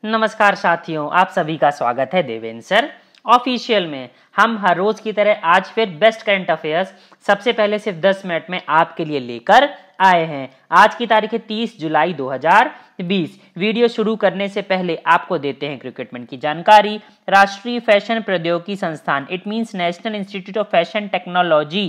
नमस्कार साथियों, आप सभी का स्वागत है देवेंद्र सर ऑफिशियल में। हम हर रोज की तरह आज फिर बेस्ट करंट अफेयर्स सबसे पहले सिर्फ 10 मिनट में आपके लिए लेकर आए हैं। आज की तारीख है 30 जुलाई 2020। वीडियो शुरू करने से पहले आपको देते हैं रिक्रूटमेंट की जानकारी। राष्ट्रीय फैशन प्रौद्योगिकी संस्थान it means national institute of fashion technology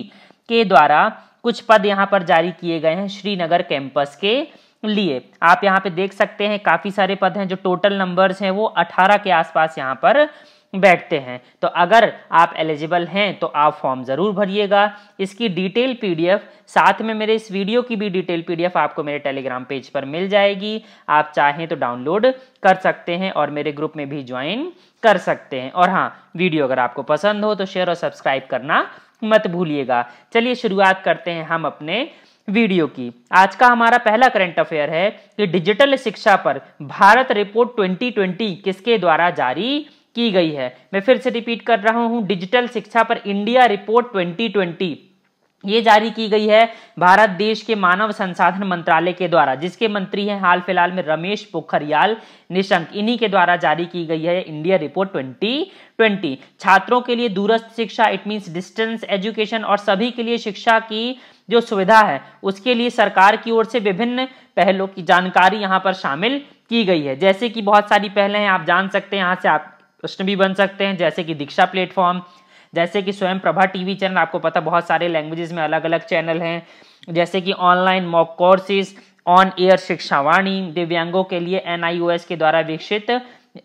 के द्वारा कुछ पद यहां पर जारी किए गए हैं श्रीनगर कैंपस के लिए। आप यहाँ पे देख सकते हैं काफी सारे पद हैं, जो टोटल नंबर्स हैं वो 18 के आसपास यहाँ पर बैठते हैं। तो अगर आप एलिजिबल हैं तो आप फॉर्म जरूर भरिएगा। इसकी डिटेल पीडीएफ साथ में मेरे इस वीडियो की भी डिटेल पीडीएफ आपको मेरे टेलीग्राम पेज पर मिल जाएगी। आप चाहें तो डाउनलोड कर सकते हैं और मेरे ग्रुप में भी ज्वाइन कर सकते हैं। और हाँ, वीडियो अगर आपको पसंद हो तो शेयर और सब्सक्राइब करना मत भूलिएगा। चलिए शुरुआत करते हैं हम अपने वीडियो की। आज का हमारा पहला करंट अफेयर है कि डिजिटल शिक्षा पर भारत रिपोर्ट 2020 किसके द्वारा जारी की गई है। मैं फिर से रिपीट कर रहा हूं, डिजिटल शिक्षा पर इंडिया रिपोर्ट 2020 ये जारी की गई है भारत देश के मानव संसाधन मंत्रालय के द्वारा, जिसके मंत्री हैं हाल फिलहाल में रमेश पोखरियाल निशंक। इन्हीं के द्वारा जारी की गई है इंडिया रिपोर्ट 2020। छात्रों के लिए दूरस्थ शिक्षा इट मींस डिस्टेंस एजुकेशन और सभी के लिए शिक्षा की जो सुविधा है उसके लिए सरकार की ओर से विभिन्न पहलों की जानकारी यहाँ पर शामिल की गई है। जैसे कि बहुत सारी पहलें हैं, आप जान सकते हैं, यहाँ से आप प्रश्न भी बन सकते हैं। जैसे कि दीक्षा प्लेटफॉर्म, जैसे कि स्वयं प्रभा टीवी चैनल, आपको पता बहुत सारे लैंग्वेजेस में अलग अलग चैनल हैं। जैसे कि online mock courses, on air Shikshavani, दिव्यांगों के लिए NIOS के द्वारा विकसित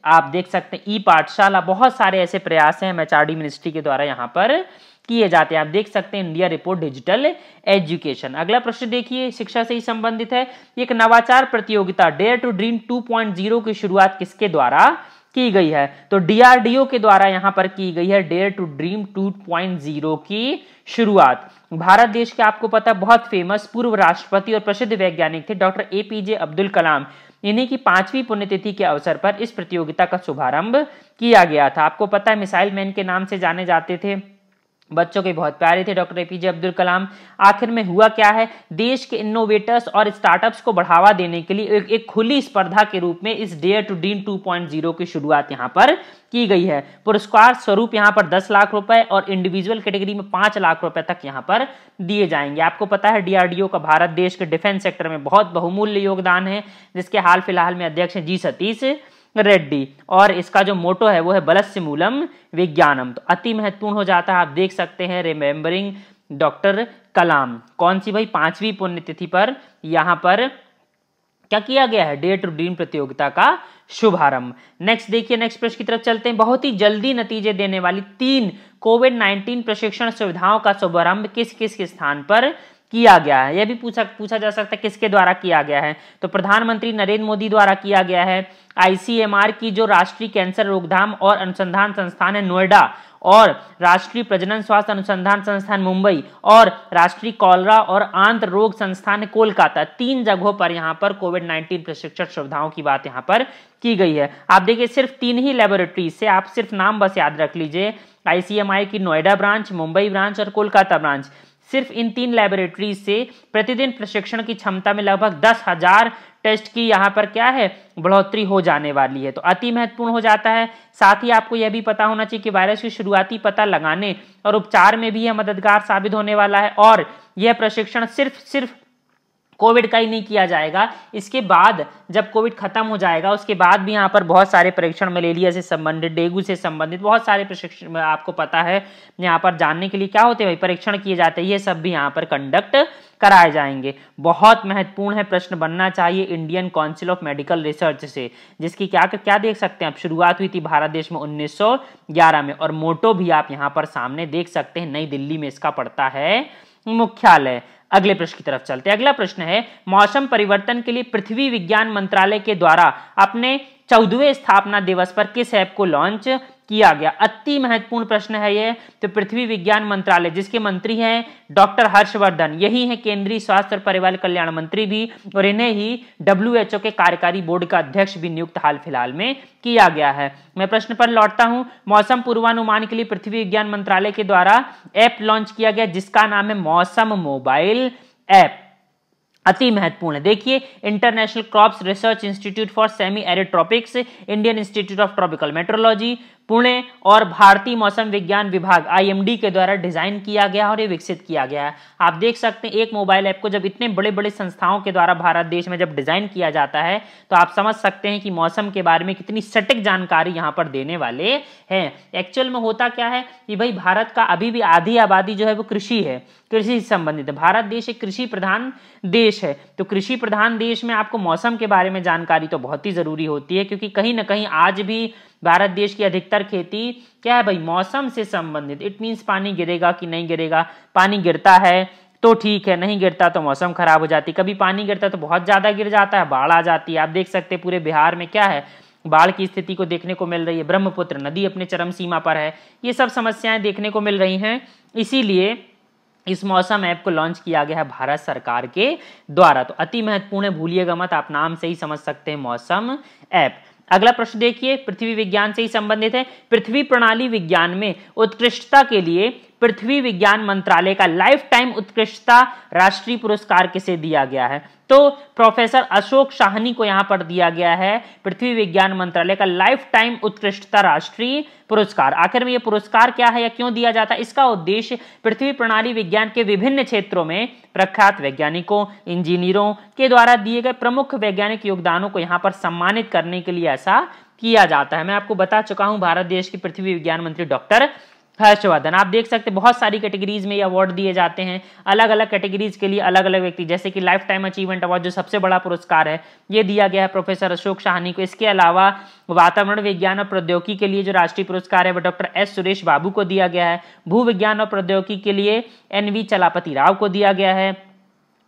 आप देख सकते हैं ई पाठशाला। बहुत सारे ऐसे प्रयास हैं MHRD मिनिस्ट्री के द्वारा यहाँ पर किए जाते हैं। आप देख सकते हैं इंडिया रिपोर्ट डिजिटल एजुकेशन। अगला प्रश्न देखिए, शिक्षा से ही संबंधित है। एक नवाचार प्रतियोगिता डेयर टू ड्रीम 2.0 की शुरुआत किसके द्वारा की गई है? तो DRDO के द्वारा यहां पर की गई है डेयर टू ड्रीम 2.0 की शुरुआत। भारत देश के आपको पता बहुत फेमस पूर्व राष्ट्रपति और प्रसिद्ध वैज्ञानिक थे डॉक्टर APJ अब्दुल कलाम। इन्हीं की 5वीं पुण्यतिथि के अवसर पर इस प्रतियोगिता का शुभारंभ किया गया था। आपको पता है मिसाइल मैन के नाम से जाने जाते थे, बच्चों के बहुत प्यारे थे डॉक्टर APJ अब्दुल कलाम। आखिर में हुआ क्या है, देश के इनोवेटर्स और स्टार्टअप्स को बढ़ावा देने के लिए एक खुली स्पर्धा के रूप में इस डेयर टू ड्रीम 2.0 की शुरुआत यहां पर की गई है। पुरस्कार स्वरूप यहां पर 10 लाख रुपए और इंडिविजुअल कैटेगरी में 5 लाख रुपए तक यहां पर दिए जाएंगे। आपको पता है DRDO का भारत देश के डिफेंस सेक्टर में बहुत बहुमूल्य योगदान है, जिसके हाल फिलहाल में अध्यक्ष हैं G सतीश रेड्डी। और इसका जो मोटो है वो है बलस्य मूलम विज्ञानम। तो अति महत्वपूर्ण हो जाता है। आप देख सकते हैं रिमेम्बरिंग डॉक्टर कलाम, कौन सी भाई 5वीं पुण्यतिथि पर यहां पर क्या किया गया है, डेयर टू ड्रीम प्रतियोगिता का शुभारंभ। नेक्स्ट देखिए, नेक्स्ट प्रश्न की तरफ चलते हैं। बहुत ही जल्दी नतीजे देने वाली 3 कोविड-19 प्रशिक्षण सुविधाओं का शुभारंभ किस किस स्थान पर किया गया है? यह भी पूछा जा सकता है किसके द्वारा किया गया है। तो प्रधानमंत्री नरेंद्र मोदी द्वारा किया गया है। ICMR की जो राष्ट्रीय कैंसर रोकथाम और अनुसंधान संस्थान है नोएडा, और राष्ट्रीय प्रजनन स्वास्थ्य अनुसंधान संस्थान मुंबई, और राष्ट्रीय कॉलरा और आंत्र रोग संस्थान है कोलकाता। 3 जगहों पर यहाँ पर कोविड-19 प्रशिक्षण सुविधाओं की बात यहाँ पर की गई है। आप देखिए सिर्फ 3 ही लेबोरेटरीज से, आप सिर्फ नाम बस याद रख लीजिए, ICMR की नोएडा ब्रांच, मुंबई ब्रांच और कोलकाता ब्रांच। सिर्फ इन 3 लैबोरेटरीज से प्रतिदिन प्रशिक्षण की क्षमता में लगभग 10,000 टेस्ट की यहाँ पर क्या है बढ़ोतरी हो जाने वाली है। तो अति महत्वपूर्ण हो जाता है। साथ ही आपको यह भी पता होना चाहिए कि वायरस की शुरुआती पता लगाने और उपचार में भी यह मददगार साबित होने वाला है। और यह प्रशिक्षण सिर्फ कोविड का ही नहीं किया जाएगा, इसके बाद जब कोविड खत्म हो जाएगा उसके बाद भी यहाँ पर बहुत सारे परीक्षण, मलेरिया से संबंधित, डेंगू से संबंधित बहुत सारे प्रशिक्षण आपको पता है यहाँ पर जानने के लिए क्या होते हैं परीक्षण किए जाते हैं, ये सब भी यहाँ पर कंडक्ट कराए जाएंगे। बहुत महत्वपूर्ण है, प्रश्न बनना चाहिए Indian council of medical research से, जिसकी क्या देख सकते हैं आप, शुरुआत हुई थी भारत देश में 1911 में, और मोटो भी आप यहाँ पर सामने देख सकते हैं, नई दिल्ली में इसका पड़ता है मुख्यालय। अगले प्रश्न की तरफ चलते हैं। अगला प्रश्न है, मौसम परिवर्तन के लिए पृथ्वी विज्ञान मंत्रालय के द्वारा अपने 14वें स्थापना दिवस पर किस ऐप को लॉन्च किया गया? अति महत्वपूर्ण प्रश्न है ये। तो पृथ्वी विज्ञान मंत्रालय, जिसके मंत्री हैं डॉक्टर हर्षवर्धन, यही है केंद्रीय स्वास्थ्य और परिवार कल्याण मंत्री भी, और इन्हें ही WHO के कार्यकारी बोर्ड का अध्यक्ष भी नियुक्त हाल फिलहाल में किया गया है। मैं प्रश्न पर लौटता हूं। मौसम पूर्वानुमान के लिए पृथ्वी विज्ञान मंत्रालय के द्वारा ऐप लॉन्च किया गया, जिसका नाम है मौसम मोबाइल ऐप। अति महत्वपूर्ण है। देखिए, international crops research institute for semi arid tropics, Indian institute of tropical metrology Pune और भारतीय मौसम विज्ञान विभाग IMD के द्वारा डिजाइन किया गया और ये विकसित किया गया है। आप देख सकते हैं, एक मोबाइल ऐप को जब इतने बड़े बड़े संस्थाओं के द्वारा भारत देश में जब डिजाइन किया जाता है तो आप समझ सकते हैं कि मौसम के बारे में कितनी सटीक जानकारी यहाँ पर देने वाले हैं। एक्चुअल में होता क्या है कि भाई भारत का अभी भी आधी आबादी जो है वो कृषि है, कृषि से संबंधित है। भारत देश एक कृषि प्रधान देश है, तो कृषि प्रधान देश में आपको मौसम के बारे में जानकारी तो बहुत ही जरूरी होती है, क्योंकि कहीं ना कहीं आज भी भारत देश की अधिकतर खेती क्या है भाई, मौसम से संबंधित। इट मीन्स पानी गिरेगा कि नहीं गिरेगा, पानी गिरता है तो ठीक है, नहीं गिरता तो मौसम खराब हो जाती है। कभी पानी गिरता है तो बहुत ज्यादा गिर जाता है, बाढ़ आ जाती है। आप देख सकते हैं पूरे बिहार में क्या है, बाढ़ की स्थिति को देखने को मिल रही है। ब्रह्मपुत्र नदी अपने चरम सीमा पर है। ये सब समस्याएं देखने को मिल रही हैं, इसीलिए इस मौसम ऐप को लॉन्च किया गया है भारत सरकार के द्वारा। तो अति महत्वपूर्ण है, भूलिएगा मत, आप नाम से ही समझ सकते हैं मौसम ऐप। अगला प्रश्न देखिए, पृथ्वी विज्ञान से ही संबंधित है। पृथ्वी प्रणाली विज्ञान में उत्कृष्टता के लिए पृथ्वी विज्ञान मंत्रालय का लाइफ टाइम उत्कृष्टता राष्ट्रीय पुरस्कार किसे दिया गया है? तो प्रोफेसर अशोक शाहनी को यहां पर दिया गया है पृथ्वी विज्ञान मंत्रालय का लाइफ टाइम उत्कृष्टता राष्ट्रीय पुरस्कार। आखिर में यह पुरस्कार क्या है या क्यों दिया जाता है? इसका उद्देश्य पृथ्वी प्रणाली विज्ञान के विभिन्न क्षेत्रों में प्रख्यात वैज्ञानिकों, इंजीनियरों के द्वारा दिए गए प्रमुख वैज्ञानिक योगदानों को यहां पर सम्मानित करने के लिए ऐसा किया जाता है। मैं आपको बता चुका हूं, भारत देश के पृथ्वी विज्ञान मंत्री डॉक्टर हर्षवर्धन। आप देख सकते हैं बहुत सारी कैटेगरीज में ये अवार्ड दिए जाते हैं, अलग अलग कैटेगरीज के लिए अलग अलग व्यक्ति, जैसे कि लाइफ टाइम अचीवमेंट अवार्ड जो सबसे बड़ा पुरस्कार है, ये दिया गया है प्रोफेसर अशोक शाहनी को। इसके अलावा वातावरण विज्ञान और प्रौद्योगिकी के लिए जो राष्ट्रीय पुरस्कार है वो डॉक्टर S सुरेश बाबू को दिया गया है। भू विज्ञान और प्रौद्योगिकी के लिए NV चलापति राव को दिया गया है।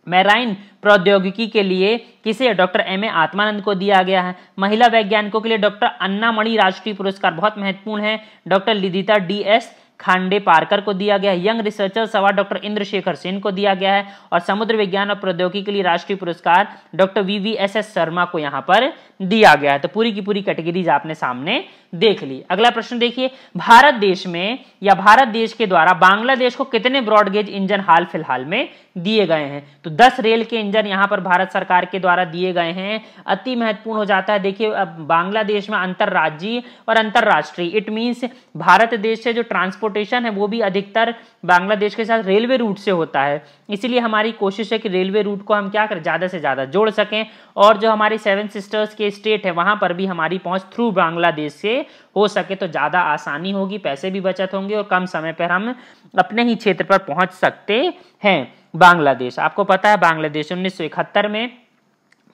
मैराइन प्रौद्योगिकी के लिए किसे? डॉक्टर MA आत्मानंद को दिया गया है। महिला वैज्ञानिकों के लिए डॉक्टर अन्नामणि राष्ट्रीय पुरस्कार बहुत महत्वपूर्ण है, डॉक्टर लिदिता DS खांडे पारकर को दिया गया है। Young researchers award doctor Indrashekhar Sen को दिया गया है। और समुद्र विज्ञान और प्रौद्योगिकी के लिए राष्ट्रीय पुरस्कार डॉक्टर VVSS शर्मा को यहां पर दिया गया है। तो पूरी की पूरी कैटेगरीज आपने सामने देख ली। अगला प्रश्न देखिए, भारत देश में या भारत देश के द्वारा बांग्लादेश को कितने ब्रॉडगेज इंजन हाल फिलहाल में दिए गए हैं? तो 10 रेल के इंजन यहां पर भारत सरकार के द्वारा दिए गए हैं। अति महत्वपूर्ण हो जाता है। देखिए, अब बांग्लादेश में अंतरराज्यीय और अंतरराष्ट्रीय, इट मीन्स भारत देश से जो ट्रांसपोर्टेशन है वो भी अधिकतर बांग्लादेश के साथ रेलवे रूट से होता है। इसलिए हमारी कोशिश है कि रेलवे रूट को हम क्या करें, ज्यादा से ज्यादा जोड़ सकें, और जो हमारी 7 सिस्टर्स के स्टेट है वहां पर भी हमारी पहुंच थ्रू बांग्लादेश से हो सके तो ज्यादा आसानी होगी, पैसे भी बचत होंगे और कम समय पर हम अपने ही क्षेत्र पर पहुंच सकते हैं। बांग्लादेश, आपको पता है बांग्लादेश 1971 में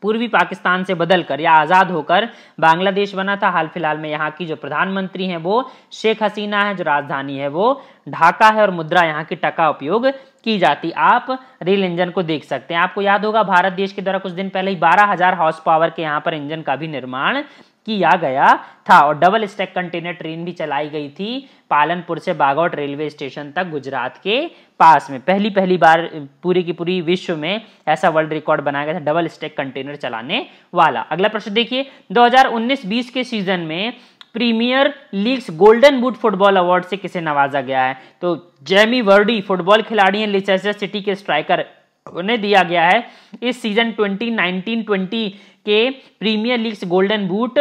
पूर्वी पाकिस्तान से बदलकर या आजाद होकर बांग्लादेश बना था। हाल फिलहाल में यहाँ की जो प्रधानमंत्री हैं वो शेख हसीना है, जो राजधानी है वो ढाका है और मुद्रा यहाँ की टका उपयोग की जाती। आप रेल इंजन को देख सकते हैं। आपको याद होगा भारत देश के द्वारा कुछ दिन पहले ही 12,000 हॉर्स पावर के यहाँ पर इंजन का भी निर्माण किया गया था और डबल स्टैक कंटेनर ट्रेन भी चलाई गई थी पालनपुर से बागौट रेलवे स्टेशन तक गुजरात के पास में। पहली बार पूरी की पूरी विश्व में ऐसा वर्ल्ड रिकॉर्ड बनाया गया था डबल स्टैक कंटेनर चलाने वाला। अगला प्रश्न देखिए, 2019-20 के सीजन में Premier League's Golden Boot football award से किसे नवाजा गया है? तो जेमी वर्डी फुटबॉल खिलाड़ी हैं, लिचेस्टर सिटी के स्ट्राइकर, उन्हें दिया गया है इस सीजन 2019-20 के प्रीमियर लीग्स गोल्डन बूट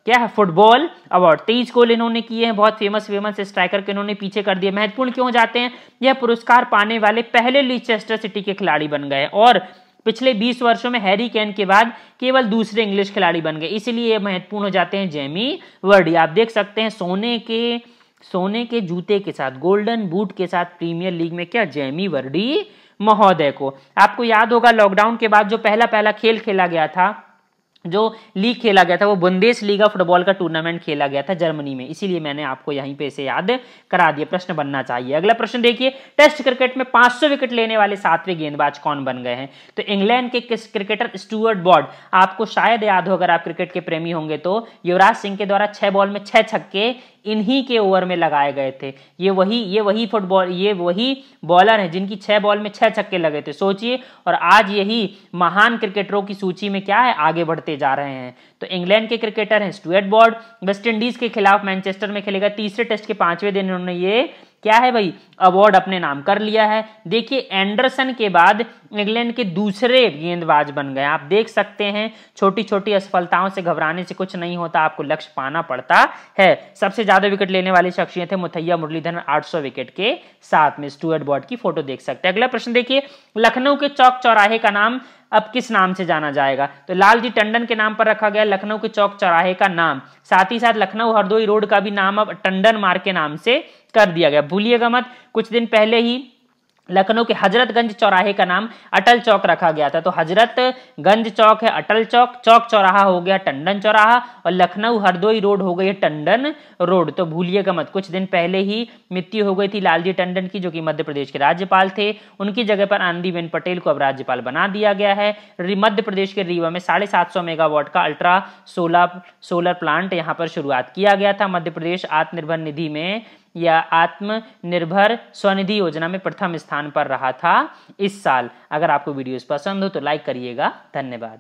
क्या है फुटबॉल अवार्ड। 23 गोल इन्होंने किए हैं, बहुत फेमस स्ट्राइकर के इन्होंने पीछे कर दिया। महत्वपूर्ण क्यों हो जाते हैं? यह पुरस्कार पाने वाले पहले लिचेस्टर सिटी के खिलाड़ी बन गए और पिछले 20 वर्षों में हैरी केन के बाद केवल दूसरे इंग्लिश खिलाड़ी बन गए, इसलिए ये महत्वपूर्ण हो जाते हैं जेमी वर्डी। आप देख सकते हैं सोने के जूते के साथ, गोल्डन बूट के साथ प्रीमियर लीग में क्या जेमी वर्डी महोदय को। आपको याद होगा लॉकडाउन के बाद जो पहला खेल खेला गया था, जो लीग खेला गया था, वो बुंदेसलीगा फुटबॉल का टूर्नामेंट खेला गया था जर्मनी में, इसीलिए मैंने आपको यहीं पे इसे याद करा दिया। प्रश्न बनना चाहिए। अगला प्रश्न देखिए, टेस्ट क्रिकेट में 500 विकेट लेने वाले 7वें गेंदबाज कौन बन गए हैं? तो इंग्लैंड के क्रिकेटर स्टुअर्ट ब्रॉड, आपको शायद याद हो अगर आप क्रिकेट के प्रेमी होंगे तो, युवराज सिंह के द्वारा 6 बॉल में 6 छक्के इन्हीं के ओवर में लगाए गए थे। ये वही बॉलर हैं जिनकी 6 बॉल में 6 छक्के लगे थे, सोचिए। और आज यही महान क्रिकेटरों की सूची में क्या है, आगे बढ़ते जा रहे हैं। तो इंग्लैंड के क्रिकेटर हैं स्टुअर्ट ब्रॉड। वेस्ट इंडीज के खिलाफ मैनचेस्टर में खेलेगा तीसरे टेस्ट के 5वें दिन उन्होंने ये क्या है भाई, अवार्ड अपने नाम कर लिया है। देखिए एंडरसन के बाद इंग्लैंड के दूसरे गेंदबाज बन गए। आप देख सकते हैं छोटी छोटी असफलताओं से घबराने से कुछ नहीं होता, आपको लक्ष्य पाना पड़ता है। सबसे ज्यादा विकेट लेने वाली शख्सियत है मुथैया मुरलीधरन 800 विकेट के साथ में। स्टुअर्ट ब्रॉड की फोटो देख सकते हैं। अगला प्रश्न देखिए, लखनऊ के चौक चौराहे का नाम अब किस नाम से जाना जाएगा? तो लालजी टंडन के नाम पर रखा गया लखनऊ के चौक चौराहे का नाम। साथ ही साथ लखनऊ हरदोई रोड का भी नाम अब टंडन मार्ग के नाम से कर दिया गया। भूलिएगा मत, कुछ दिन पहले ही लखनऊ के हजरतगंज चौराहे का नाम अटल चौक रखा गया था। तो हजरतगंज चौक है अटल चौक, चौक चौराहा हो गया टंडन चौराहा, और लखनऊ हरदोई रोड हो गई टंडन रोड। तो भूलिएगा मत, कुछ दिन पहले ही मृत्यु हो गई थी लालजी टंडन की, जो कि मध्य प्रदेश के राज्यपाल थे। उनकी जगह पर आनंदीबेन पटेल को अब राज्यपाल बना दिया गया है। मध्य प्रदेश के रीवा में 750 मेगावाट का अल्ट्रा सोलर प्लांट यहाँ पर शुरुआत किया गया था। मध्य प्रदेश आत्मनिर्भर निधि में या आत्मनिर्भर स्वनिधि योजना में प्रथम स्थान पर रहा था इस साल। अगर आपको वीडियोस पसंद हो तो लाइक करिएगा। धन्यवाद।